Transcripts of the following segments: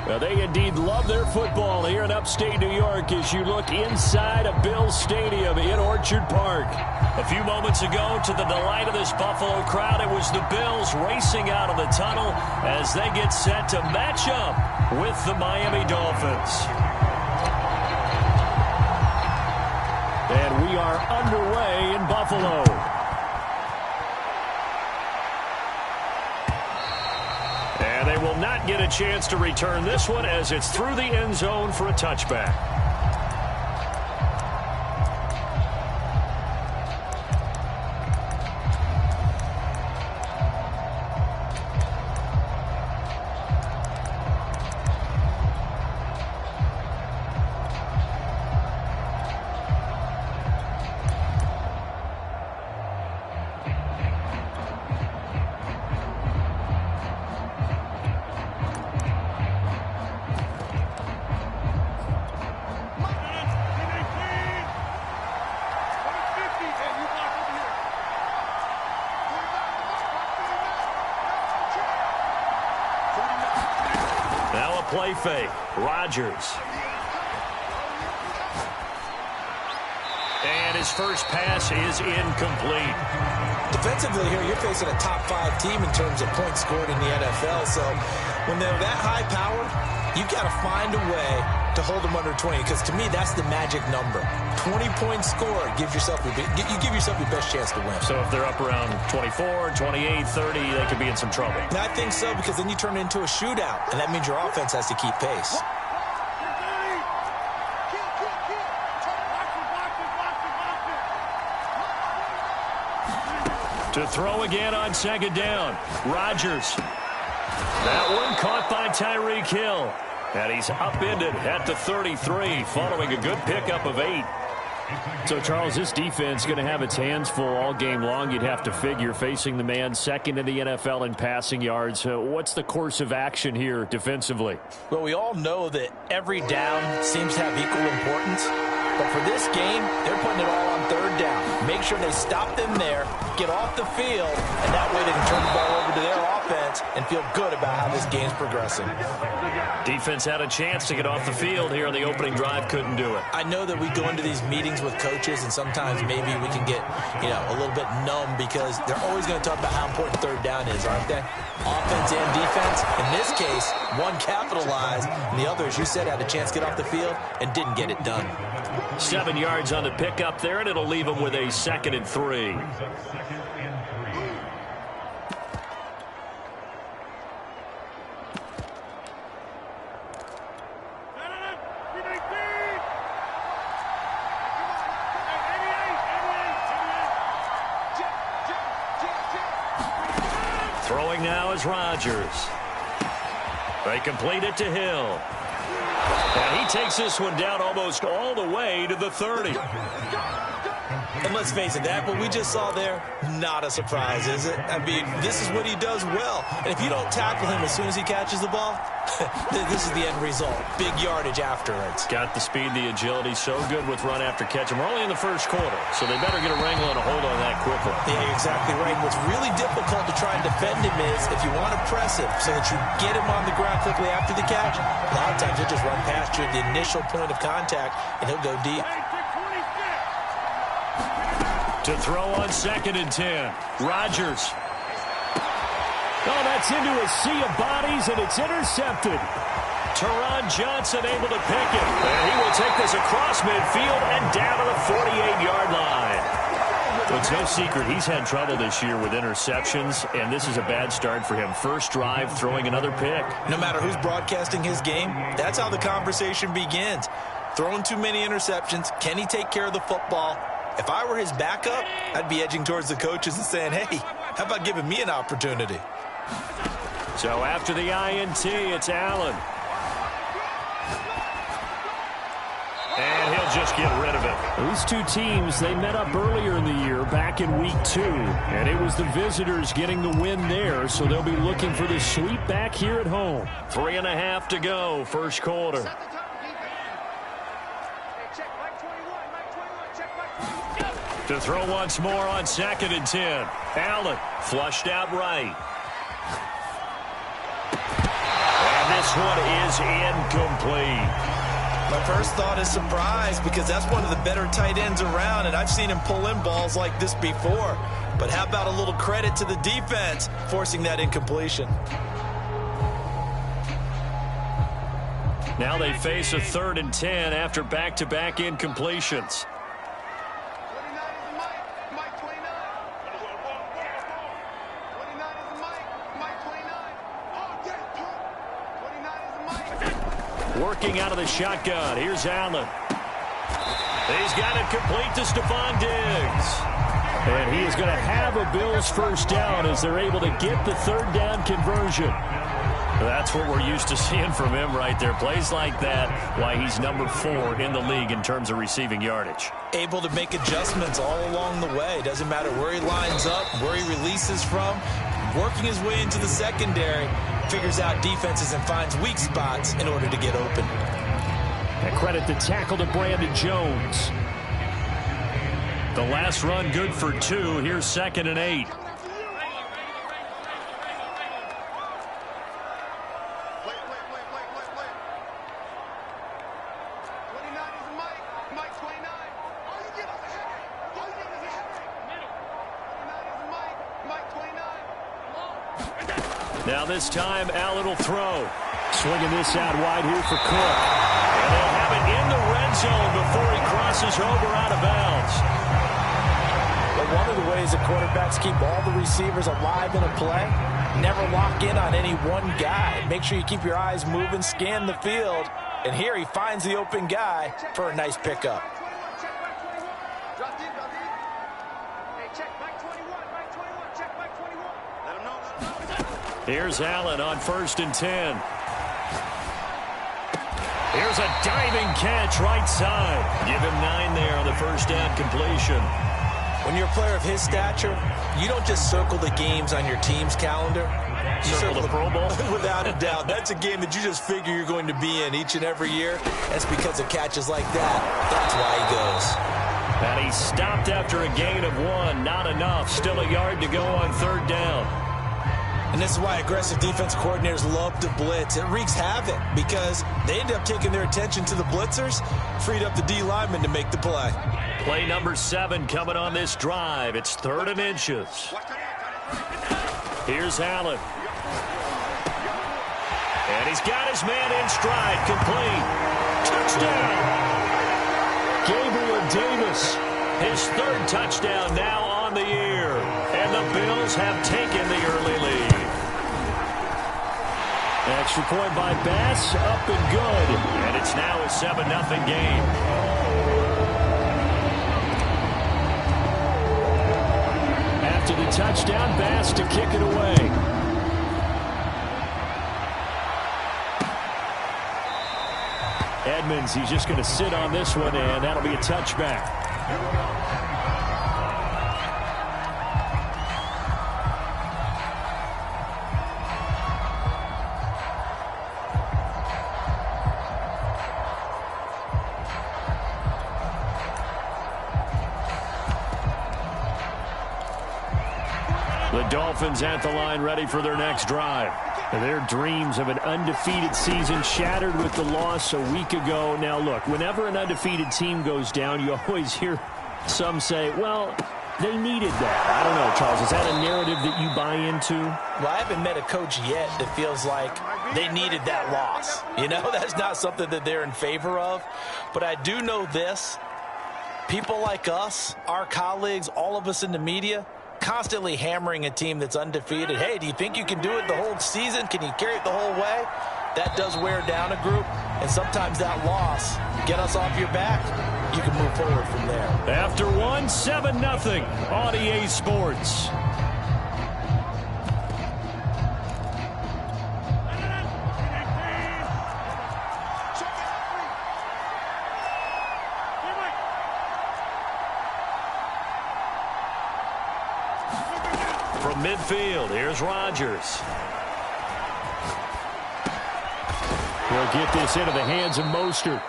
Well, they indeed love their football here in upstate New York as you look inside of Bills Stadium in Orchard Park. A few moments ago, to the delight of this Buffalo crowd, it was the Bills racing out of the tunnel as they get set to match up with the Miami Dolphins. And we are underway in Buffalo. And they will not get a chance to return this one as it's through the end zone for a touchback. Play fake. Rodgers. And his first pass is incomplete. Defensively here, you're facing a top-5 team in terms of points scored in the NFL. So when they're that high power, you've got to find a way to hold them under 20. Because to me, that's the magic number. 20 points scored gives yourself you give yourself your best chance to win. So if they're up around 24, 28, 30, they could be in some trouble. And I think so, because then you turn it into a shootout, and that means your offense has to keep pace. To throw again on second down. Rodgers. That one caught by Tyreek Hill. And he's upended at the 33 following a good pickup of 8. So, Charles, this defense is going to have its hands full all game long, you'd have to figure, facing the man second in the NFL in passing yards. What's the course of action here defensively? Well, we all know that every down seems to have equal importance. But for this game, they're putting it all on third down. Make sure they stop them there, get off the field, and that way they can turn the ball over to their offense and feel good about how this game's progressing. Defense had a chance to get off the field here on the opening drive, couldn't do it. I know that we go into these meetings with coaches, and sometimes maybe we can get, a little bit numb because they're always going to talk about how important third down is, aren't they? Offense and defense. In this case, one capitalized, and the other, as you said, had a chance to get off the field and didn't get it done. 7 yards on the pickup there, and it'll leave him with a 2nd and 3. Throwing now is Rodgers. They complete it to Hill. And he takes this one down almost all the way to the 30. And let's face it, that what we just saw there, not a surprise, is it? I mean, this is what he does well. And if you don't tackle him as soon as he catches the ball, this is the end result. Big yardage afterwards. Got the speed, the agility, so good with run after catch. And we're only in the first quarter, so they better get a wrangle and a hold on that quickly. Yeah, you're exactly right. What's really difficult to try and defend him is if you want to press him so that you get him on the ground quickly after the catch, a lot of times he'll just run past you at the initial point of contact, and he'll go deep. To throw on 2nd and 10. Rodgers. Oh, that's into a sea of bodies, and it's intercepted. Teron Johnson able to pick it. And he will take this across midfield and down to the 48-yard line. Well, it's no secret he's had trouble this year with interceptions, and this is a bad start for him. First drive, throwing another pick. No matter who's broadcasting his game, that's how the conversation begins. Throwing too many interceptions. Can he take care of the football? If I were his backup, I'd be edging towards the coaches and saying, hey, how about giving me an opportunity? So after the INT, it's Allen. And he'll just get rid of it. These two teams, they met up earlier in the year, back in week 2. And it was the visitors getting the win there, so they'll be looking for the sweep back here at home. 3.5 to go, first quarter. To throw once more on 2nd and 10. Allen flushed out right. And this this one is incomplete. My first thought is surprise because that's one of the better tight ends around, and I've seen him pull in balls like this before. But how about a little credit to the defense forcing that incompletion? Now they face a 3rd and 10 after back-to-back incompletions. Working out of the shotgun. Here's Allen. He's got it complete to Stephon Diggs. And he is going to have a Bills first down as they're able to get the 3rd down conversion. That's what we're used to seeing from him right there. Plays like that, why he's number 4 in the league in terms of receiving yardage. Able to make adjustments all along the way. Doesn't matter where he lines up, where he releases from. Working his way into the secondary. Figures out defenses and finds weak spots in order to get open. And credit the tackle to Brandon Jones. The last run good for 2. Here's 2nd and 8. Now this time, Allen will throw. Swinging this out wide here for Cook. And they'll have it in the red zone before he crosses over out of bounds. But one of the ways that quarterbacks keep all the receivers alive in a play, never lock in on any one guy. Make sure you keep your eyes moving, scan the field. And here he finds the open guy for a nice pickup. Here's Allen on 1st and 10. Here's a diving catch right side. Give him 9 there on the first down completion. When you're a player of his stature, you don't just circle the games on your team's calendar. You circle the Pro Bowl? Without a doubt. That's a game that you just figure you're going to be in each and every year. That's because of catches like that. That's why he goes. And he stopped after a gain of 1. Not enough. Still a yard to go on 3rd down. And this is why aggressive defense coordinators love to blitz. It wreaks havoc because they end up taking their attention to the blitzers, freed up the D lineman to make the play. Play number 7 coming on this drive. It's 3rd and inches. Here's Allen. And he's got his man in stride. Complete. Touchdown. Gabriel Davis. His 3rd touchdown now on the year. And the Bills have taken the early lead. Extra point by Bass, up and good. And it's now a 7-0 game. After the touchdown, Bass to kick it away. Edmonds, he's just going to sit on this one, and that'll be a touchback. The Dolphins at the line, ready for their next drive. Their dreams of an undefeated season shattered with the loss a week ago. Now, look, whenever an undefeated team goes down, you always hear some say, well, they needed that. I don't know, Charles. Is that a narrative that you buy into? Well, I haven't met a coach yet that feels like they needed that loss. You know, that's not something that they're in favor of. But I do know this. People like us, our colleagues, all of us in the media, constantly hammering a team that's undefeated. Hey, do you think you can do it the whole season? Can you carry it the whole way? That does wear down a group, and sometimes that loss, get us off your back, you can move forward from there. After 7-0 on EA Sports. From midfield, here's Rodgers. He'll get this into the hands of Mostert.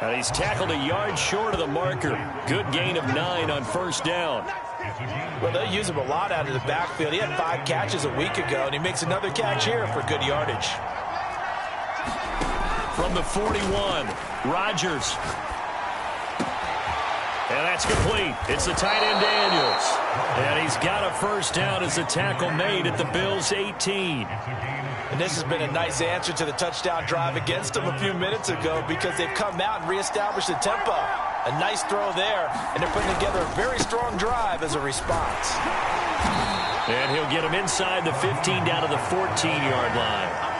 And he's tackled a yard short of the marker. Good gain of 9 on first down. Well, they use him a lot out of the backfield. He had 5 catches a week ago, and he makes another catch here for good yardage. the 41. Rodgers. And that's complete. It's the tight end Daniels. And he's got a first down as the tackle made at the Bills' 18. And this has been a nice answer to the touchdown drive against them a few minutes ago because they've come out and reestablished the tempo. A nice throw there, and they're putting together a very strong drive as a response. And he'll get him inside the 15 down to the 14-yard line.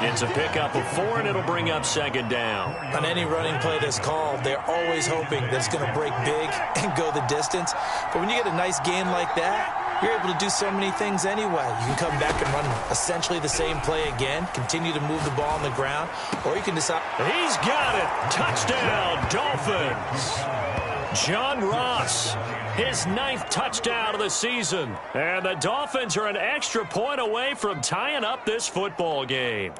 It's a pickup of 4, and it'll bring up second down. On any running play that's called, they're always hoping that it's going to break big and go the distance. But when you get a nice gain like that, you're able to do so many things anyway. You can come back and run essentially the same play again, continue to move the ball on the ground, or you can decide. He's got it. Touchdown, Dolphins. John Ross, his 9th touchdown of the season. And the Dolphins are an extra point away from tying up this football game.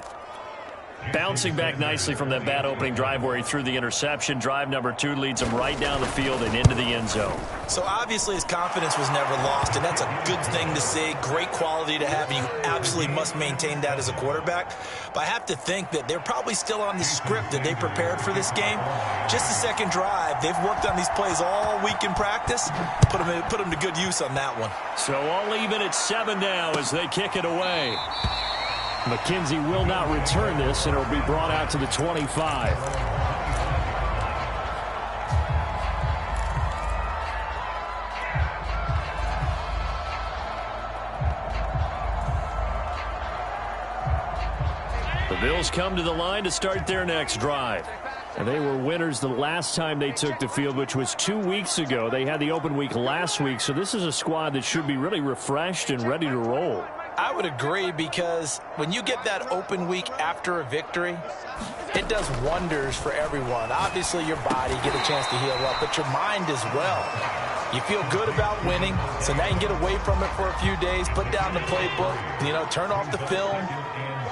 Bouncing back nicely from that bad opening drive where he threw the interception. Drive number 2 leads him right down the field and into the end zone. So obviously his confidence was never lost, and that's a good thing to see. Great quality to have, and you absolutely must maintain that as a quarterback. But I have to think that they're probably still on the script that they prepared for this game. Just the second drive, they've worked on these plays all week in practice. Put them to good use on that one. So all even at 7 now as they kick it away. McKenzie will not return this, and it'll be brought out to the 25. The Bills come to the line to start their next drive. And they were winners the last time they took the field, which was 2 weeks ago. They had the open week last week, so this is a squad that should be really refreshed and ready to roll. I would agree, because when you get that open week after a victory, it does wonders for everyone. Obviously, your body get a chance to heal up, but your mind as well. You feel good about winning, so now you can get away from it for a few days, put down the playbook, turn off the film.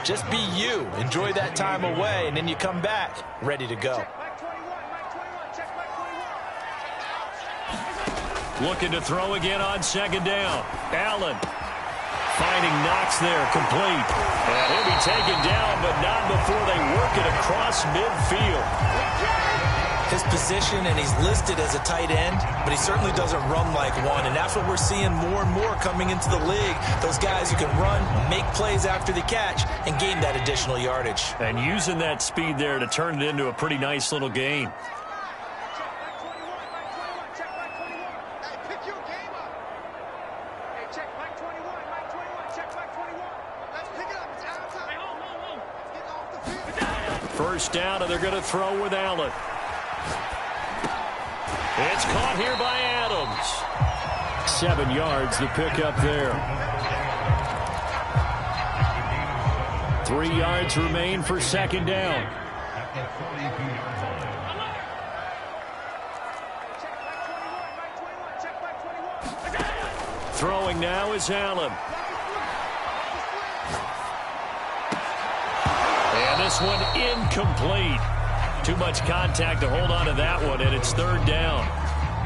Just be you. Enjoy that time away, and then you come back ready to go. Looking to throw again on second down. Allen. Finding Knox there, complete. And he'll be taken down, but not before they work it across midfield. His position, and he's listed as a tight end, but he certainly doesn't run like one, and that's what we're seeing more and more coming into the league. Those guys who can run, make plays after the catch, and gain that additional yardage. And using that speed there to turn it into a pretty nice little gain. First down, and they're going to throw with Allen. It's caught here by Adams. 7 yards, the pickup there. 3 yards remain for second down. Throwing now is Allen. And this one incomplete. Too much contact to hold on to that one, and it's third down.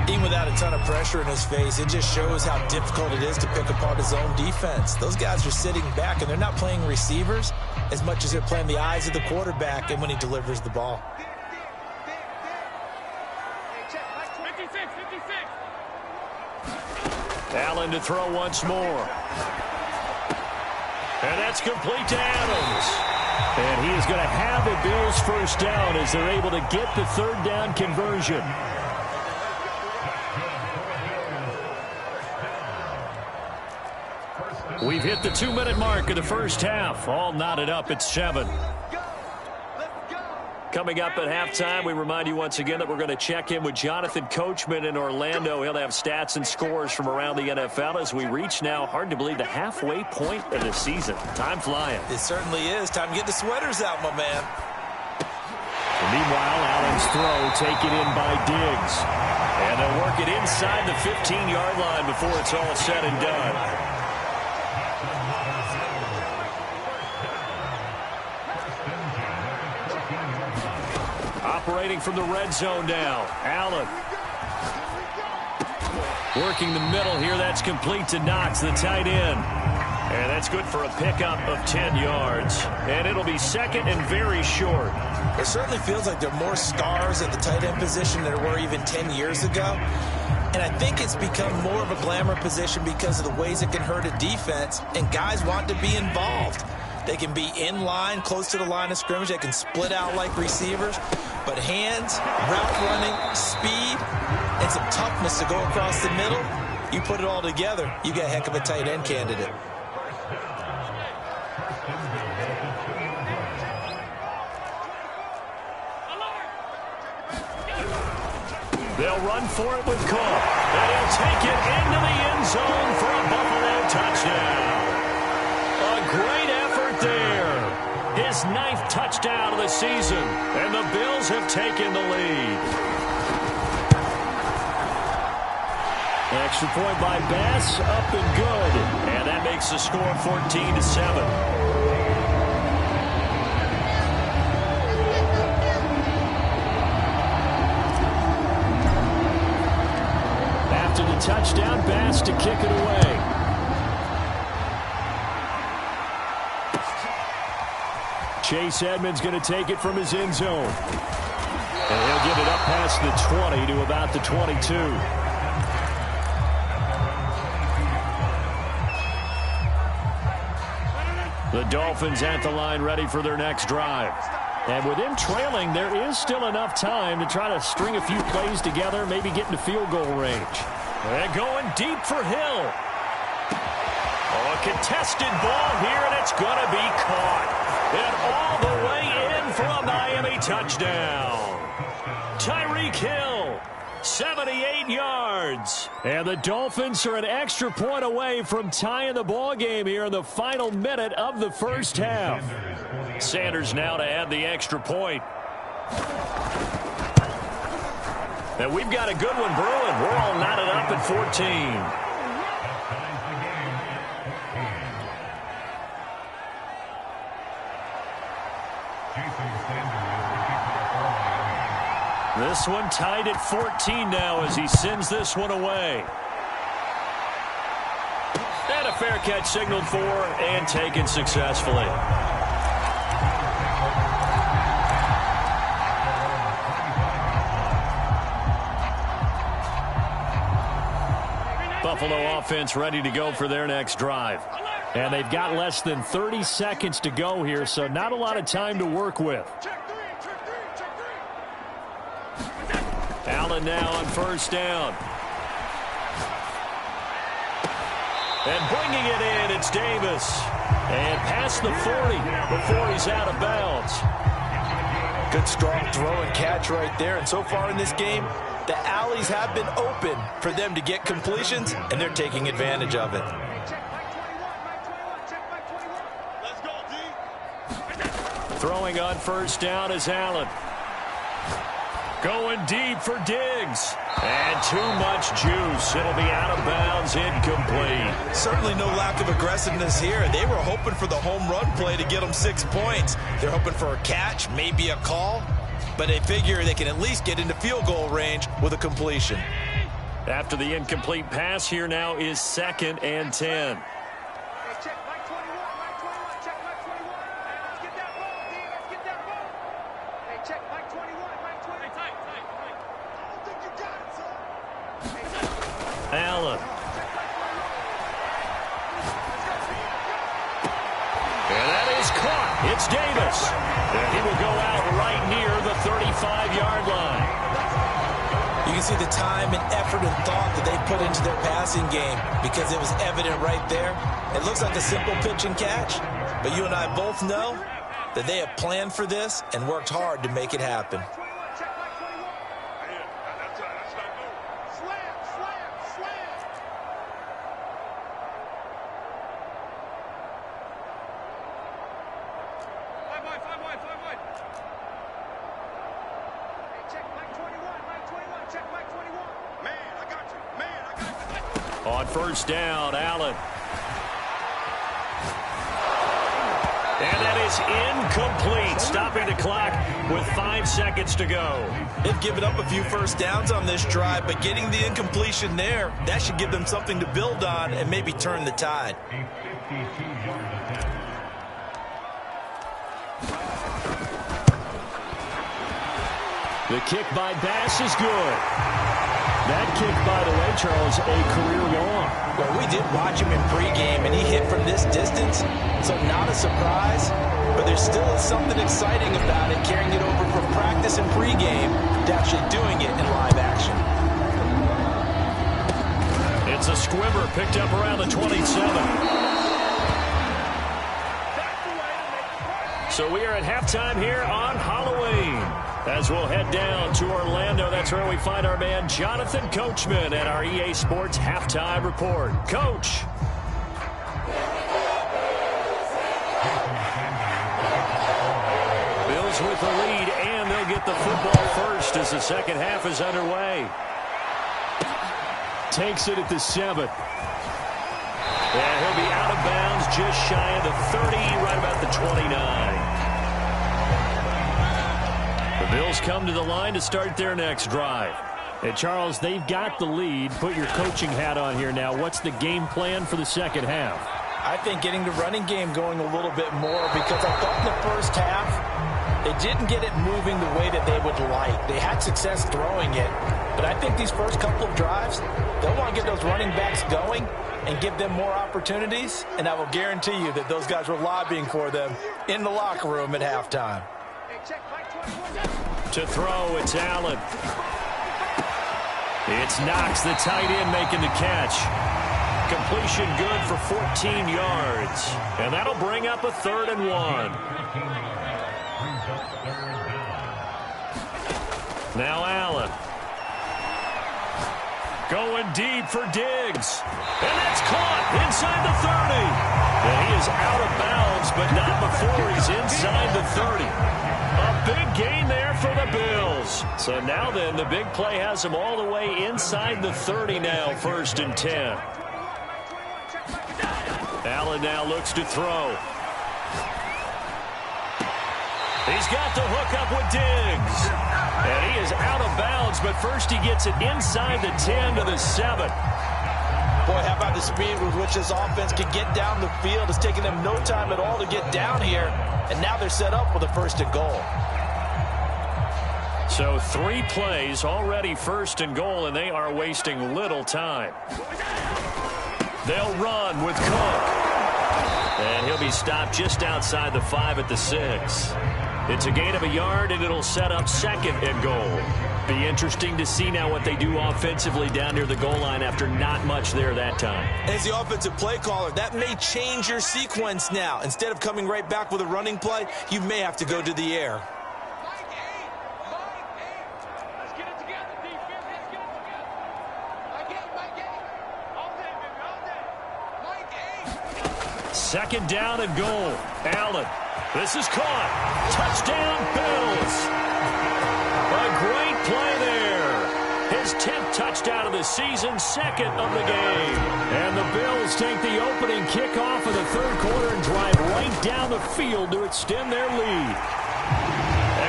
Even without a ton of pressure in his face, it just shows how difficult it is to pick apart his own defense. Those guys are sitting back, and they're not playing receivers as much as they're playing the eyes of the quarterback and when he delivers the ball. Allen to throw once more. And that's complete to Adams. And he is going to have the Bills first down as they're able to get the third down conversion. We've hit the 2-minute mark of the first half. All knotted up at 7. Coming up at halftime, we remind you once again that we're going to check in with Jonathan Coachman in Orlando. He'll have stats and scores from around the NFL as we reach now, hard to believe, the halfway point of the season. Time flying. It certainly is. Time to get the sweaters out, my man. And meanwhile, Allen's throw taken in by Diggs. And they'll work it inside the 15-yard line before it's all said and done. Operating from the red zone now. Allen. Working the middle here. That's complete to Knox, the tight end. And that's good for a pickup of 10 yards. And it'll be second and very short. It certainly feels like there are more stars at the tight end position than there were even 10 years ago. And I think it's become more of a glamour position because of the ways it can hurt a defense, and guys want to be involved. They can be in line, close to the line of scrimmage. They can split out like receivers. But hands, route running, speed, and some toughness to go across the middle, you put it all together, you got a heck of a tight end candidate. They'll run for it with Cook. And he'll take it into the end zone for a Buffalo touchdown. A great effort there. His 9th touchdown of the season. And the Bills have taken the lead. Extra point by Bass, up and good. And that makes the score 14-7. Touchdown, Bass to kick it away. Chase Edmonds going to take it from his end zone. And he'll get it up past the 20 to about the 22. The Dolphins at the line ready for their next drive. And with them trailing, there is still enough time to try to string a few plays together, maybe get into field goal range. And going deep for Hill. Oh, a contested ball here, and it's going to be caught. And all the way in for a Miami touchdown. Tyreek Hill, 78 yards. And the Dolphins are an extra point away from tying the ball game here in the final minute of the first half. Sanders now to add the extra point. And we've got a good one brewing. We're all knotted up at 14. This one tied at 14 now as he sends this one away. And a fair catch signaled for and taken successfully. Buffalo offense ready to go for their next drive. And they've got less than 30 seconds to go here, so not a lot of time to work with. Allen now on first down. And bringing it in, it's Davis. And past the 40 before he's out of bounds. Good strong throw and catch right there. And so far in this game, the alleys have been open for them to get completions, and they're taking advantage of it. Throwing on first down is Allen. Going deep for Diggs. And too much juice. It'll be out of bounds, incomplete. Certainly no lack of aggressiveness here. They were hoping for the home run play to get them 6 points. They're hoping for a catch, maybe a call. But they figure they can at least get into field goal range with a completion. After the incomplete pass, here now is 2nd and 10. Allen. And that is caught. It's Davis. And he will go out right near the 35-yard line. You can see the time and effort and thought that they put into their passing game because it was evident right there. It looks like a simple pitch and catch, but you and I both know that they have planned for this and worked hard to make it happen. On first down, Allen. And that is incomplete, stopping the clock with 5 seconds to go. They've given up a few first downs on this drive, but getting the incompletion there, that should give them something to build on and maybe turn the tide. The kick by Bass is good. That kick, by the way, Charles, a career long. Well, we did watch him in pregame, and he hit from this distance, so not a surprise. But there still is something exciting about it, carrying it over from practice and pregame to actually doing it in live action. It's a squibber picked up around the 27. So we are at halftime here on Halloween. As we'll head down to Orlando, that's where we find our man Jonathan Coachman at our EA Sports Halftime Report. Coach. Bills with the lead, and they'll get the football first as the second half is underway. Takes it at the 7. And he'll be out of bounds just shy of the 30, right about the 29. The Bills come to the line to start their next drive. Hey, Charles, they've got the lead. Put your coaching hat on here now. What's the game plan for the second half? I think getting the running game going a little bit more, because I thought in the first half they didn't get it moving the way that they would like. They had success throwing it, but I think these first couple of drives, they'll want to get those running backs going and give them more opportunities, and I will guarantee you that those guys were lobbying for them in the locker room at halftime. To throw, it's Allen. It's Knox, the tight end, making the catch. Completion good for 14 yards. And that'll bring up a 3rd and 1. Now Allen. Going deep for Diggs. And that's caught inside the 30. And he is out of bounds, but not before he's inside the 30. A big gain there for the Bills. So now then, the big play has them all the way inside the 30 now, 1st and 10. Allen now looks to throw. He's got the hook up with Diggs. And he is out of bounds, but first he gets it inside the 10 to the 7. Boy, how about the speed with which this offense can get down the field? It's taking them no time at all to get down here. And now they're set up with a 1st and goal. So 3 plays, already 1st and goal, and they are wasting little time. They'll run with Cook. And he'll be stopped just outside the 5 at the 6. It's a gain of a yard, and it'll set up 2nd and goal. Be interesting to see now what they do offensively down near the goal line after not much there that time. As the offensive play caller, that may change your sequence now. Instead of coming right back with a running play, you may have to go to the air. Second down and goal. Allen. This is caught. Touchdown, Bills. A great play there. His 10th touchdown of the season, 2nd of the game. And the Bills take the opening kickoff of the 3rd quarter and drive right down the field to extend their lead.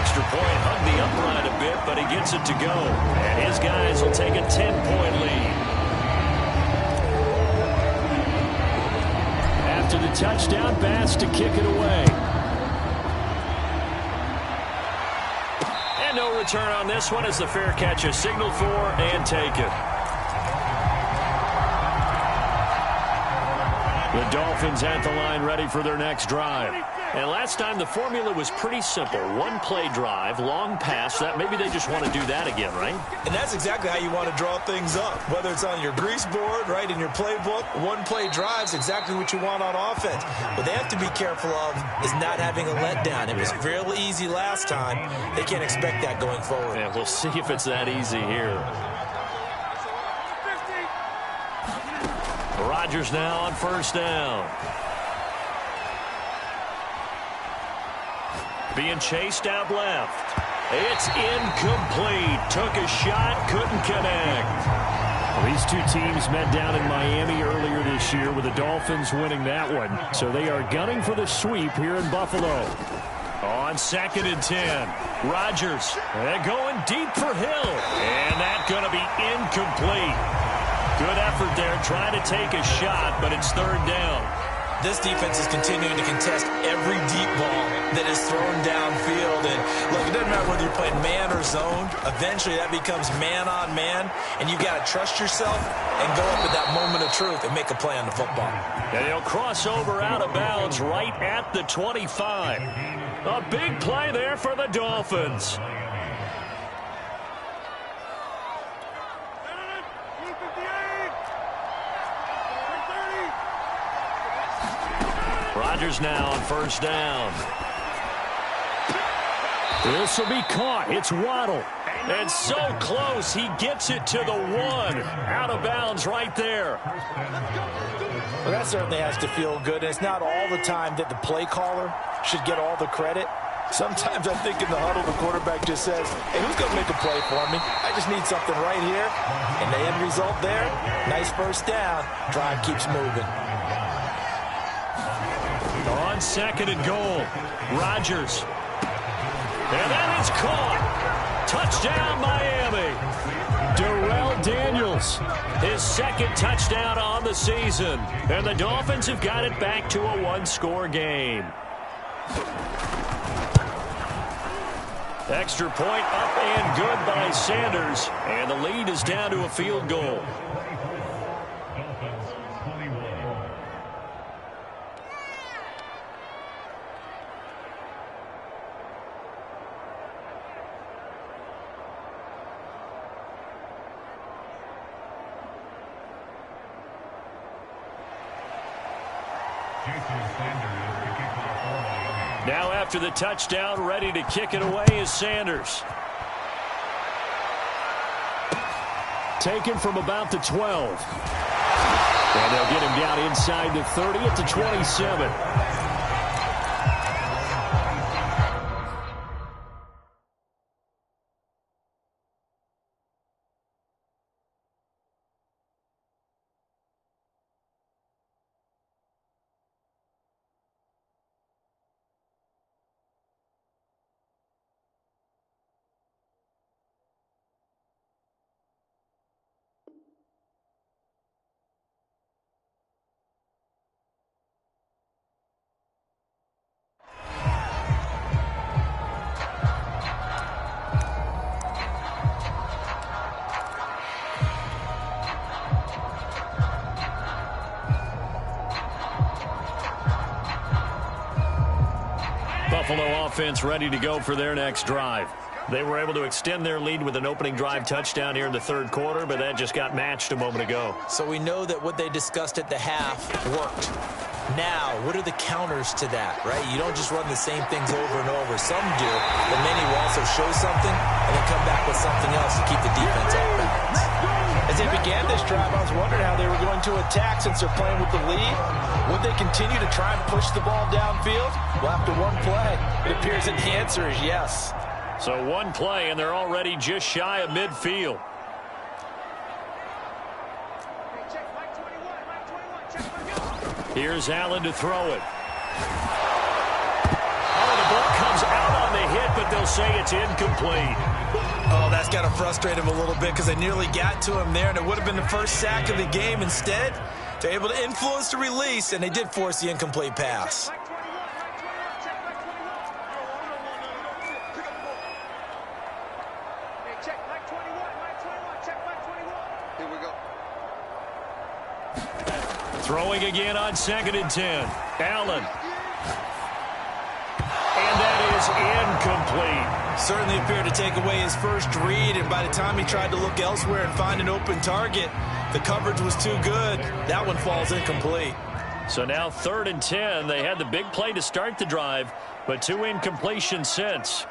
Extra point hugged the upright a bit, but he gets it to go. And his guys will take a 10-point lead. After the touchdown, Bass to kick it away. And no return on this one as the fair catch is signaled for and taken. The Dolphins at the line ready for their next drive. And last time the formula was pretty simple. 1-play drive, long pass. That maybe they just want to do that again, right? And that's exactly how you want to draw things up. Whether it's on your grease board, right, in your playbook, 1-play drive is exactly what you want on offense. What they have to be careful of is not having a letdown. It was real easy last time. They can't expect that going forward. Yeah, we'll see if it's that easy here. Rodgers now on 1st down. Being chased out left. It's incomplete. Took a shot, couldn't connect. Well, these two teams met down in Miami earlier this year with the Dolphins winning that one. So they are gunning for the sweep here in Buffalo. On 2nd and 10. Rodgers going deep for Hill. And that's going to be incomplete. Good effort there trying to take a shot, but it's 3rd down. this defense is continuing to contest every deep ball that is thrown downfield. And look, it doesn't matter whether you're playing man or zone. Eventually that becomes man on man, and you got to trust yourself and go up at that moment of truth and make a play on the football. And he'll cross over out of bounds right at the 25. A big play there for the Dolphins. Rodgers now on first down. This will be caught. It's Waddle. And so close, he gets it to the 1. Out of bounds right there. Well, that certainly has to feel good. And it's not all the time that the play caller should get all the credit. Sometimes I think in the huddle, the quarterback just says, hey, who's going to make a play for me? I just need something right here. And the end result there, nice first down. Drive keeps moving. On second and goal, Rodgers. And that is caught. Touchdown, Miami. Darrell Daniels, his second touchdown on the season. And the Dolphins have got it back to a one-score game. Extra point up and good by Sanders. And the lead is down to a field goal. Now after the touchdown, ready to kick it away is Sanders. Taken from about the 12. And they'll get him down inside the 30 at the 27. Buffalo offense ready to go for their next drive. They were able to extend their lead with an opening drive touchdown here in the third quarter, but that just got matched a moment ago. So we know that what they discussed at the half worked. Now, what are the counters to that, right? You don't just run the same things over and over. Some do, but many will also show something and then come back with something else to keep the defense off balance. As they began this drive, I was wondering how they were going to attack since they're playing with the lead. Would they continue to try and push the ball downfield? Well, after one play, it appears that the answer is yes. So one play, and they're already just shy of midfield. Here's Allen to throw it. Oh, the ball comes out on the hit, but they'll say it's incomplete. Oh, that's got to frustrate him a little bit because they nearly got to him there, and it would have been the first sack of the game. Instead, they're able to influence the release, and they did force the incomplete pass. Throwing again on 2nd and 10. Allen. And that is incomplete. Certainly appeared to take away his first read, and by the time he tried to look elsewhere and find an open target, the coverage was too good. That one falls incomplete. So now 3rd and 10. They had the big play to start the drive, but 2 incompletions since.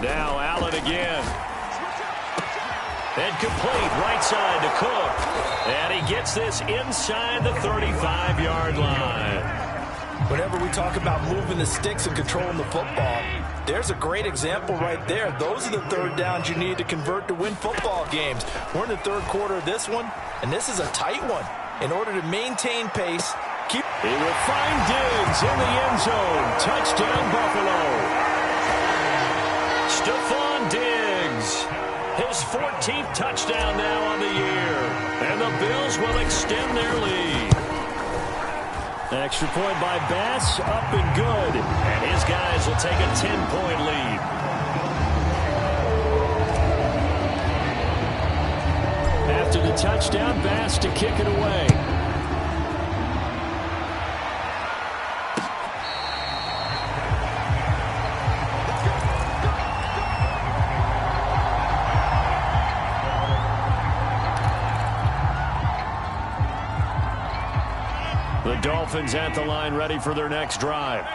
Now Allen again. And complete right side to Cook. And he gets this inside the 35-yard line. whenever we talk about moving the sticks and controlling the football, there's a great example right there. Those are the third downs you need to convert to win football games. We're in the third quarter of this one, and this is a tight one. In order to maintain pace, he will find Diggs in the end zone. Touchdown, Buffalo. Stephon Diggs. His 14th touchdown now on the year. And the Bills will extend their lead. Extra point by Bass, up and good. And his guys will take a 10-point lead. After the touchdown, Bass to kick it away. The Dolphins at the line ready for their next drive.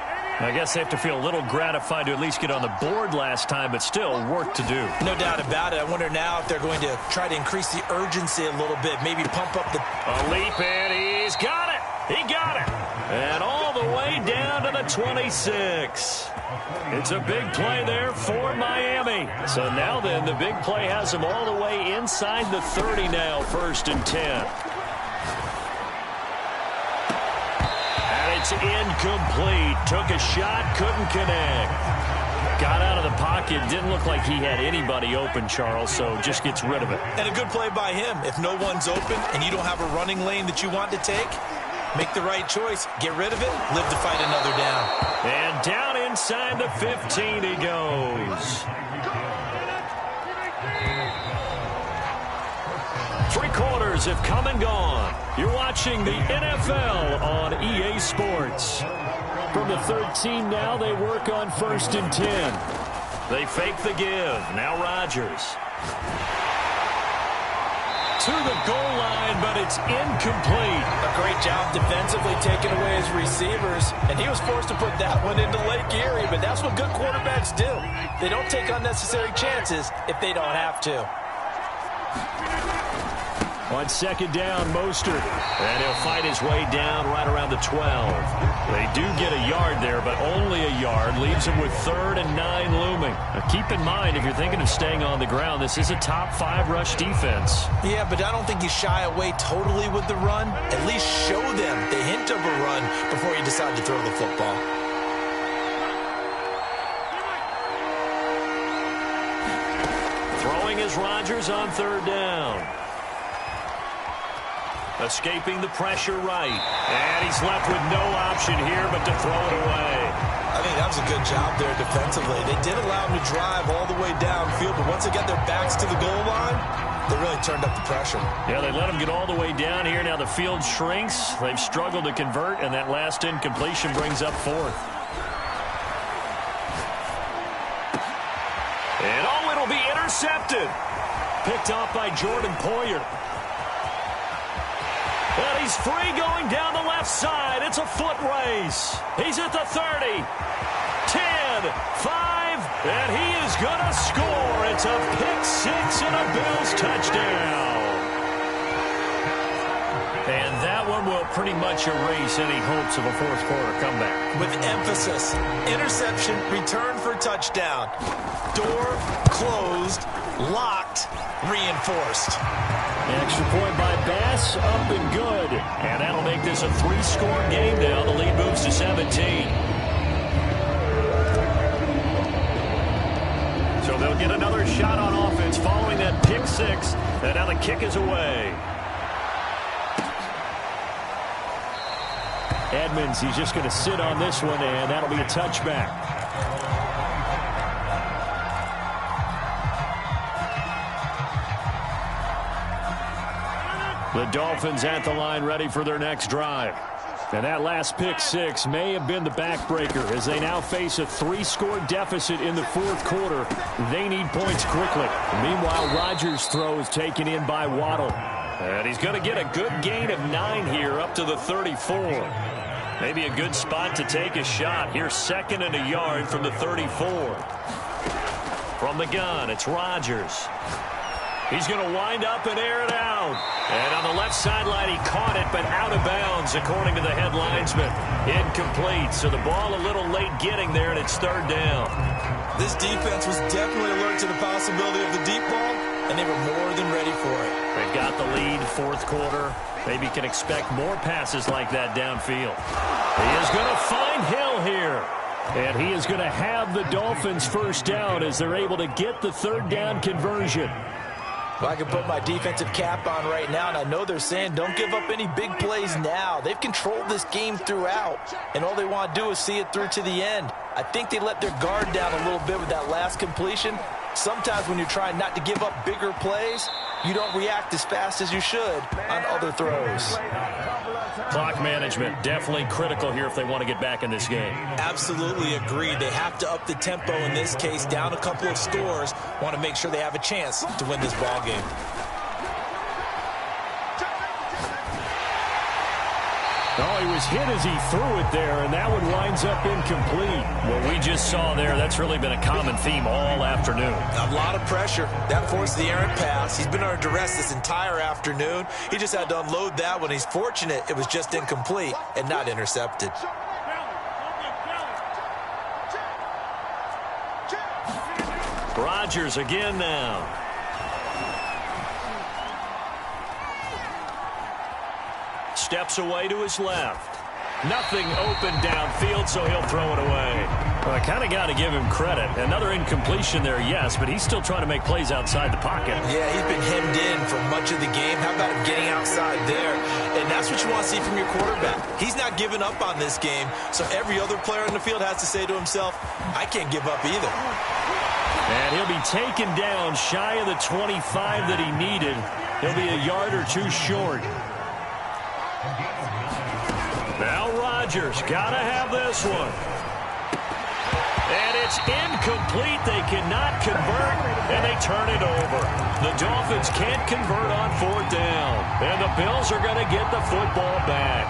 I guess they have to feel a little gratified to at least get on the board last time, but still work to do. No doubt about it. I wonder now if they're going to try to increase the urgency a little bit, maybe pump up the... A leap, and he's got it. He got it. And all the way down to the 26. It's a big play there for Miami. So now then, the big play has them all the way inside the 30 now, 1st and 10. It's incomplete. Took a shot, couldn't connect. Got out of the pocket. Didn't look like he had anybody open, Charles, so just gets rid of it. And a good play by him. If no one's open and you don't have a running lane that you want to take, make the right choice. Get rid of it. Live to fight another down. And down inside the 15 he goes. 3 quarters have come and gone. You're watching the NFL on EA Sports. From the 13 now, they work on 1st and 10. They fake the give. Now Rodgers. To the goal line, but it's incomplete. A great job defensively taking away his receivers, and he was forced to put that one into Lake Erie, but that's what good quarterbacks do. They don't take unnecessary chances if they don't have to. On 2nd down, Mostert. And he'll fight his way down right around the 12. They do get a yard there, but only a yard. Leaves him with 3rd and 9 looming. Now, keep in mind, if you're thinking of staying on the ground, this is a top 5 rush defense. Yeah, but I don't think you shy away totally with the run. At least show them the hint of a run before you decide to throw the football. Throwing is Rodgers on 3rd down. Escaping the pressure right. And he's left with no option here but to throw it away. I think that was a good job there defensively. They did allow him to drive all the way downfield, but once they got their backs to the goal line, they really turned up the pressure. Yeah, they let him get all the way down here. Now the field shrinks. They've struggled to convert, and that last incompletion brings up 4th. And oh, it'll be intercepted. Picked off by Jordan Poyer. And he's free going down the left side. It's a foot race. He's at the 30, 10, 5, and he is going to score. It's a pick 6 and a Bills touchdown. And that one will pretty much erase any hopes of a 4th quarter comeback. With emphasis, interception, return for touchdown. Door closed, locked, reinforced. Extra point by Bass, up and good. And that'll make this a 3-score game now. The lead moves to 17. So they'll get another shot on offense following that pick 6. And now the kick is away. Edmonds, he's just going to sit on this one, and that'll be a touchback. The Dolphins at the line ready for their next drive. And that last pick 6 may have been the backbreaker as they now face a 3-score deficit in the 4th quarter. They need points quickly. Meanwhile, Rodgers' throw is taken in by Waddle. And he's going to get a good gain of 9 here up to the 34. Maybe a good spot to take a shot. Here's 2nd and a yard from the 34. From the gun, it's Rodgers. He's going to wind up and air it out. And on the left sideline, he caught it, but out of bounds, according to the head linesman. Incomplete, so the ball a little late getting there, and it's third down. This defense was definitely alert to the possibility of the deep ball, and they were more than ready for it. They've got the lead, fourth quarter. Maybe can expect more passes like that downfield. He is going to find Hill here. And he is going to have the Dolphins first down as they're able to get the third down conversion. Well, I can put my defensive cap on right now, and I know they're saying don't give up any big plays now. They've controlled this game throughout, and all they want to do is see it through to the end. I think they let their guard down a little bit with that last completion. Sometimes when you're trying not to give up bigger plays, you don't react as fast as you should on other throws. Clock management, definitely critical here if they want to get back in this game. Absolutely agreed. They have to up the tempo in this case, down a couple of scores. Want to make sure they have a chance to win this ball game. Oh, he was hit as he threw it there, and that one winds up incomplete. What we just saw there, that's really been a common theme all afternoon. A lot of pressure. That forced the errant pass. He's been under duress this entire afternoon. He just had to unload that one. He's fortunate it was just incomplete and not intercepted. Rodgers again now. Steps away to his left. Nothing open downfield, so he'll throw it away. Well, I kind of got to give him credit. Another incompletion there, yes, but he's still trying to make plays outside the pocket. Yeah, he's been hemmed in for much of the game. How about him getting outside there? And that's what you want to see from your quarterback. He's not giving up on this game, so every other player in the field has to say to himself, I can't give up either. And he'll be taken down shy of the 25 that he needed. He'll be a yard or two short. Now Rodgers, gotta have this one. And it's incomplete. They cannot convert, and they turn it over. The Dolphins can't convert on fourth down, and the Bills are going to get the football back.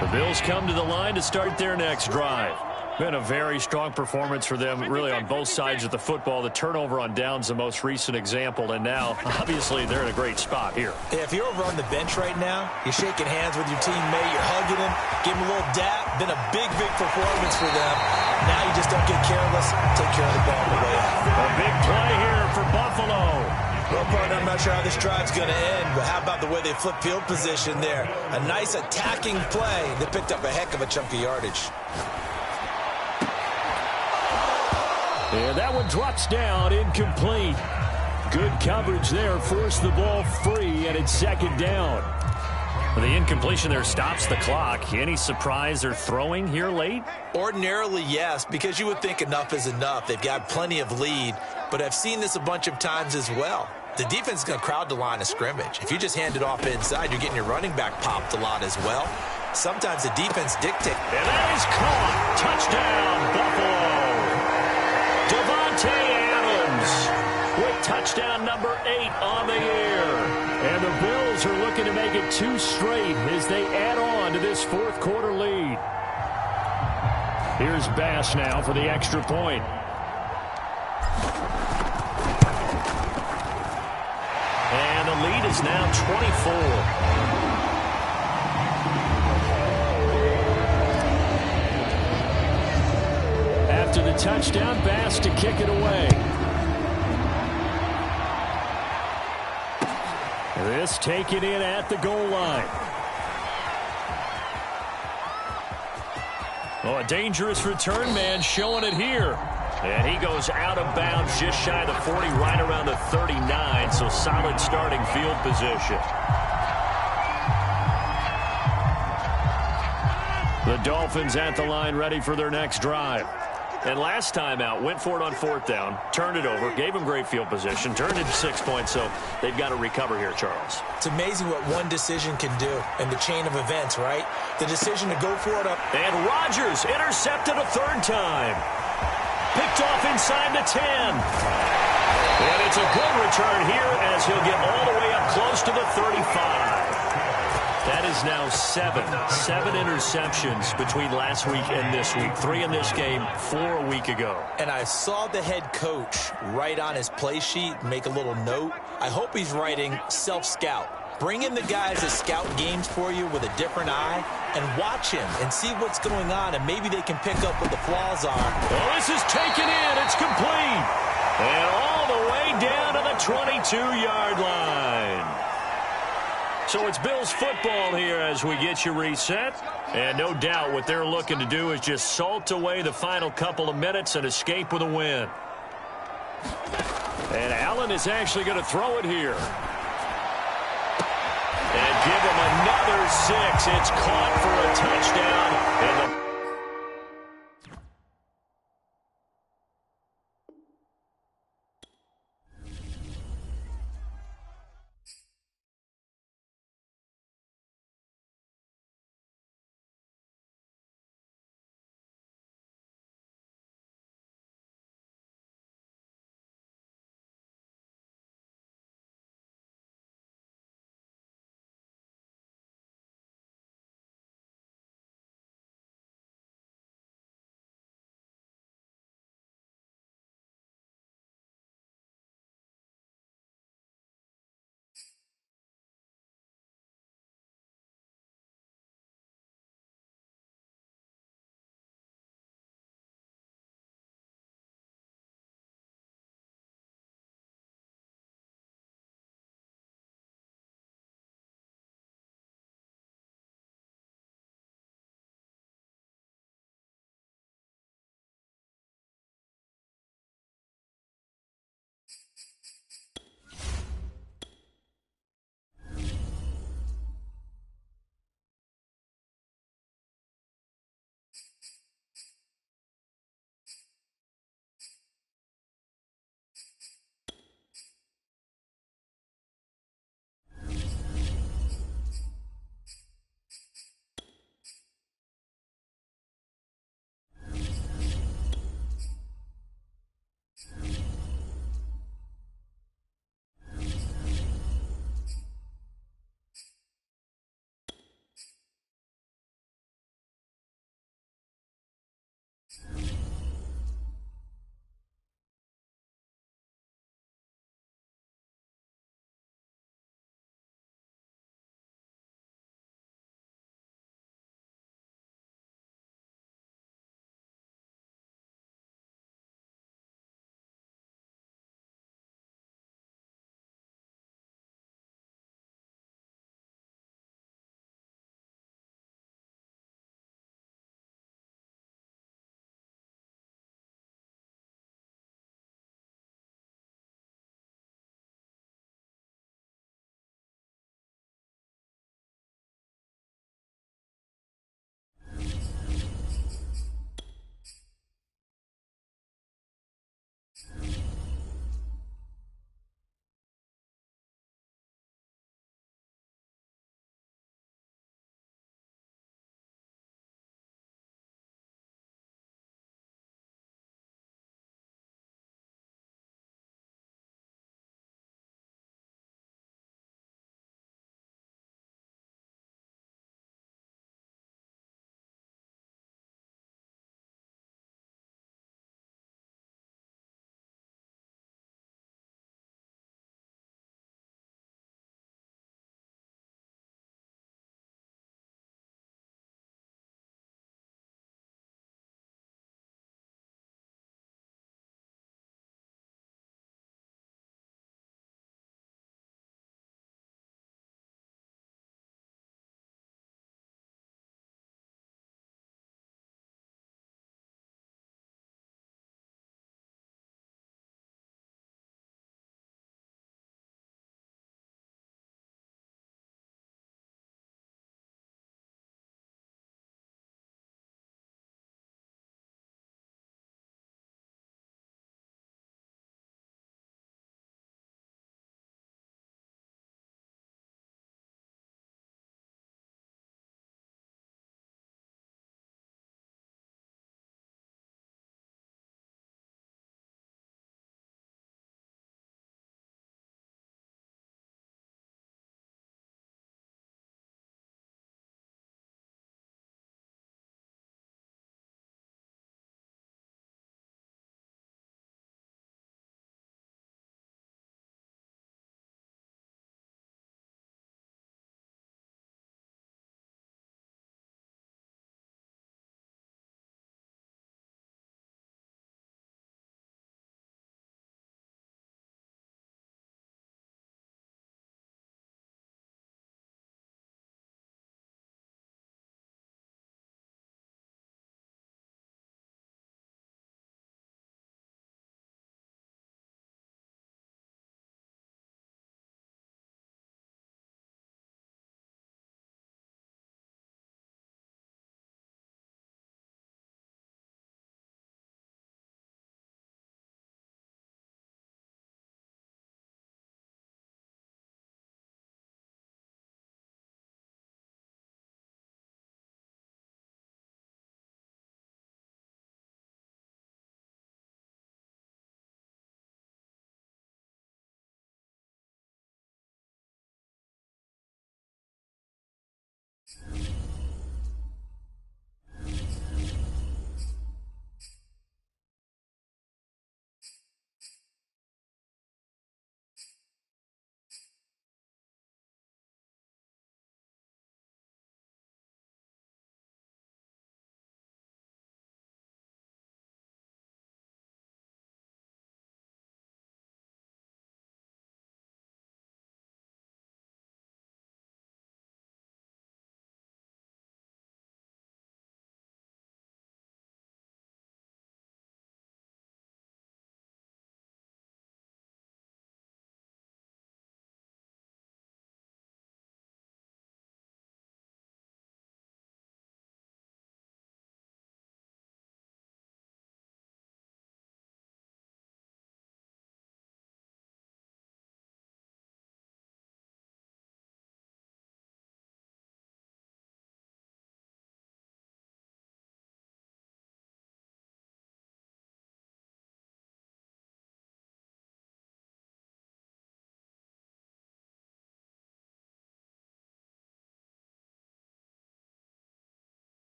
The Bills come to the line to start their next drive. Been a very strong performance for them, really, on both sides of the football. The turnover on downs, the most recent example, and now, obviously, they're in a great spot here. Yeah, if you're over on the bench right now, you're shaking hands with your teammate, you're hugging him, give him a little dap. Been a big, big performance for them. Now you just don't get careless, take care of the ball on the way out. A big play here for Buffalo. Well, partner, I'm not sure how this drive's going to end, but how about the way they flip field position there? A nice attacking play. They picked up a heck of a chunk of yardage. And that one drops down, incomplete. Good coverage there, forced the ball free, and it's second down. The incompletion there stops the clock. Any surprise they're throwing here late? Ordinarily, yes, because you would think enough is enough. They've got plenty of lead, but I've seen this a bunch of times as well. The defense is going to crowd the line of scrimmage. If you just hand it off inside, you're getting your running back popped a lot as well. Sometimes the defense dictates. And that is caught. Touchdown, Buffalo. Devontae Adams with touchdown number 8 on the year. And the Bills are looking to make it 2 straight as they add on to this fourth quarter lead. Here's Bass now for the extra point. And the lead is now 24. After the touchdown, Bass to kick it away. This taken in at the goal line. Oh, a dangerous return man showing it here. And he goes out of bounds just shy of the 40, right around the 39, so solid starting field position. The Dolphins at the line ready for their next drive. And last time out, went for it on fourth down, turned it over, gave them great field position, turned it to 6 points, so they've got to recover here, Charles. It's amazing what one decision can do in the chain of events, right? The decision to go for it up. And Rodgers intercepted a third time. Picked off inside the 10. And it's a good return here as he'll get all the way up close to the 35. That is now 7 interceptions between last week and this week. 3 in this game, 4 a week ago. And I saw the head coach write on his play sheet, make a little note. I hope he's writing self-scout. Bring in the guys that scout games for you with a different eye and watch him and see what's going on, and maybe they can pick up what the flaws are. Oh, this is taken in. It's complete. And all the way down to the 22-yard line. So it's Bills football here as we get you reset. And no doubt what they're looking to do is just salt away the final couple of minutes and escape with a win. And Allen is actually going to throw it here. And give him another 6. It's caught for a touchdown.